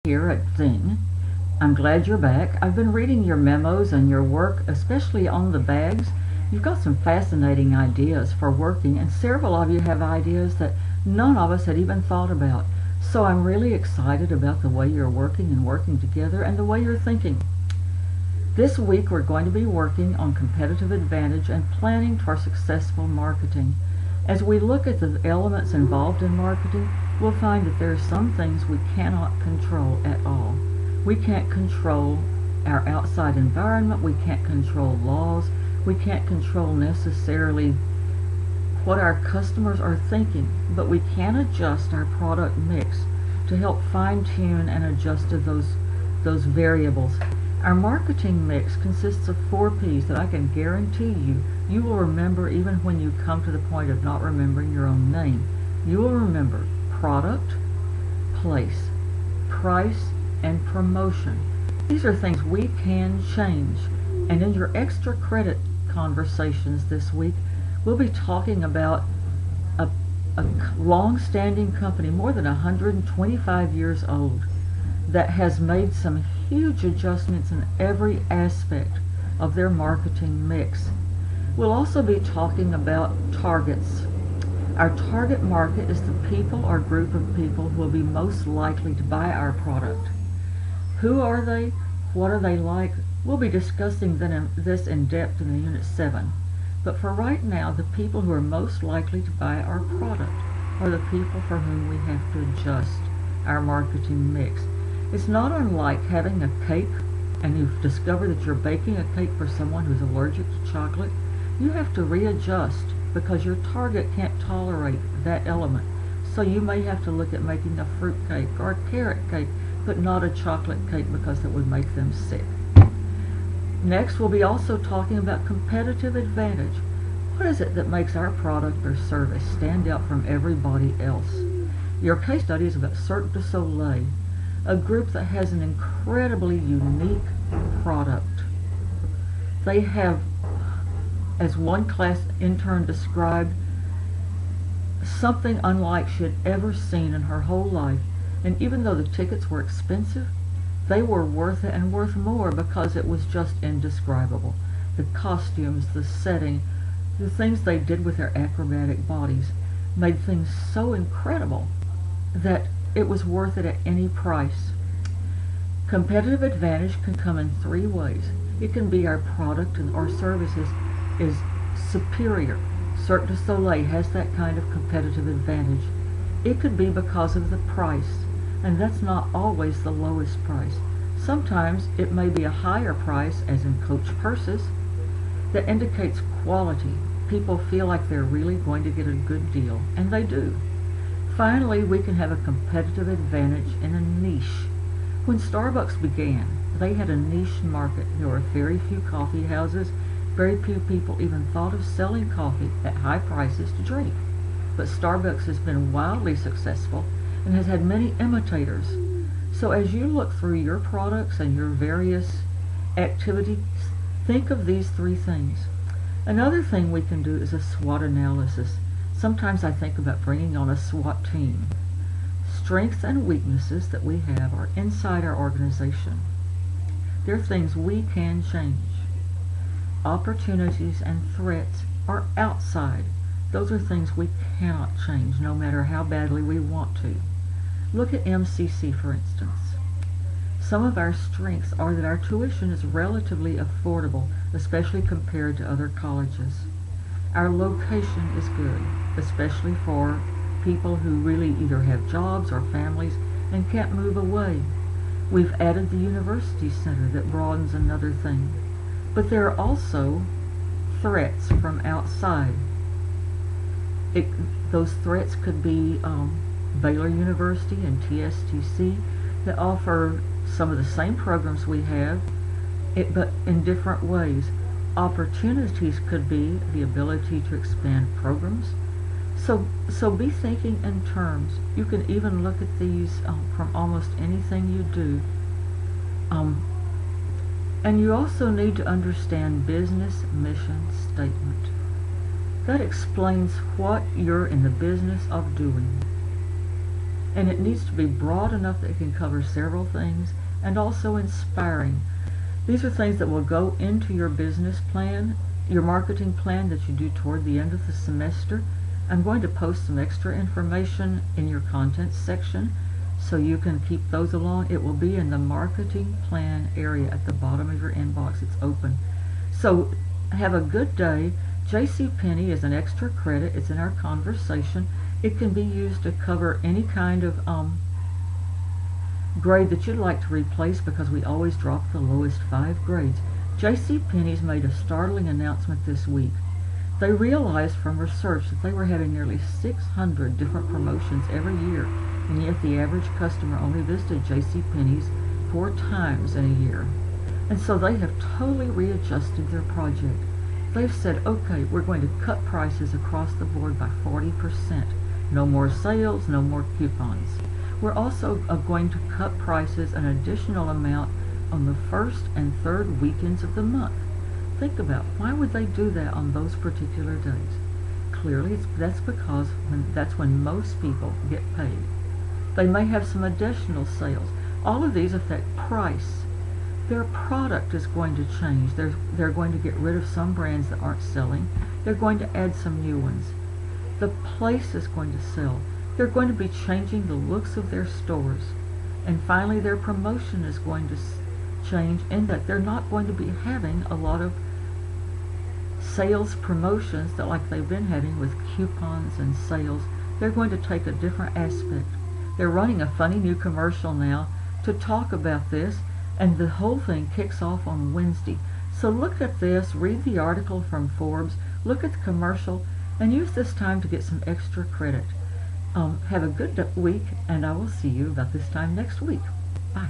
Here at Zing. I'm glad you're back. I've been reading your memos and your work, especially on the bags. You've got some fascinating ideas for working, and several of you have ideas that none of us had even thought about. So I'm really excited about the way you're working and working together and the way you're thinking. This week we're going to be working on competitive advantage and planning for successful marketing. As we look at the elements involved in marketing, we'll find that there are some things we cannot control at all. We can't control our outside environment, we can't control laws, we can't control necessarily what our customers are thinking, but we can adjust our product mix to help fine-tune and adjust to those variables. Our marketing mix consists of 4 P's that I can guarantee you will remember even when you come to the point of not remembering your own name. You will remember product, place, price, and promotion. These are things we can change. And in your extra credit conversations this week, we'll be talking about a long-standing company, more than 125 years old, that has made some huge adjustments in every aspect of their marketing mix. We'll also be talking about targets. Our target market is the people or group of people who will be most likely to buy our product. Who are they? What are they like? We'll be discussing this in depth in Unit 7. But for right now, the people who are most likely to buy our product are the people for whom we have to adjust our marketing mix. It's not unlike having a cake and you've discovered that you're baking a cake for someone who's allergic to chocolate. You have to readjust because your target can't tolerate that element. So you may have to look at making a fruit cake or a carrot cake, but not a chocolate cake because it would make them sick. Next, we'll be also talking about competitive advantage. What is it that makes our product or service stand out from everybody else? Your case study is about Cirque du Soleil, a group that has an incredibly unique product. They have, as one class intern described, something unlike she had ever seen in her whole life. And even though the tickets were expensive, they were worth it and worth more because it was just indescribable. The costumes, the setting, the things they did with their acrobatic bodies made things so incredible that it was worth it at any price. Competitive advantage can come in 3 ways. It can be our product and our services is superior. Cirque du Soleil has that kind of competitive advantage. It could be because of the price, and that's not always the lowest price. Sometimes it may be a higher price, as in Coach purses, that indicates quality. People feel like they're really going to get a good deal, and they do. Finally, we can have a competitive advantage in a niche. When Starbucks began, they had a niche market. There were very few coffee houses. Very few people even thought of selling coffee at high prices to drink. But Starbucks has been wildly successful and has had many imitators. So as you look through your products and your various activities, think of these 3 things. Another thing we can do is a SWOT analysis. Sometimes I think about bringing on a SWAT team. Strengths and weaknesses that we have are inside our organization. They're things we can change. Opportunities and threats are outside. Those are things we cannot change, no matter how badly we want to. Look at MCC, for instance. Some of our strengths are that our tuition is relatively affordable, especially compared to other colleges. Our location is good, especially for people who really either have jobs or families and can't move away. We've added the university center that broadens another thing. But there are also threats from outside. Those threats could be Baylor University and TSTC that offer some of the same programs we have, but in different ways. Opportunities could be the ability to expand programs. So be thinking in terms. You can even look at these from almost anything you do. And you also need to understand business mission statement. That explains what you're in the business of doing. and it needs to be broad enough that it can cover several things and also inspiring. These are things that will go into your business plan, your marketing plan that you do toward the end of the semester. I'm going to post some extra information in your contents section so you can keep those along. It will be in the marketing plan area at the bottom of your inbox. It's open. So have a good day. JCPenney is an extra credit. It's in our conversation. It can be used to cover any kind of grade that you'd like to replace because we always drop the lowest 5 grades. JCPenney's made a startling announcement this week. They realized from research that they were having nearly 600 different promotions every year, and yet the average customer only visited JCPenney's 4 times in a year. And so they have totally readjusted their project. They've said, okay, we're going to cut prices across the board by 40%. No more sales, no more coupons. We're also going to cut prices an additional amount on the first and third weekends of the month. Think about, why would they do that on those particular days? Clearly, that's because that's when most people get paid. They may have some additional sales. All of these affect price. Their product is going to change. They're going to get rid of some brands that aren't selling. They're going to add some new ones. The place is going to sell. They're going to be changing the looks of their stores. And finally, their promotion is going to change in that they're not going to be having a lot of sales promotions that like they've been having with coupons and sales. They're going to take a different aspect. They're running a funny new commercial now to talk about this, and the whole thing kicks off on Wednesday. So look at this, read the article from Forbes, look at the commercial, and use this time to get some extra credit. Have a good week, and I will see you about this time next week. Bye.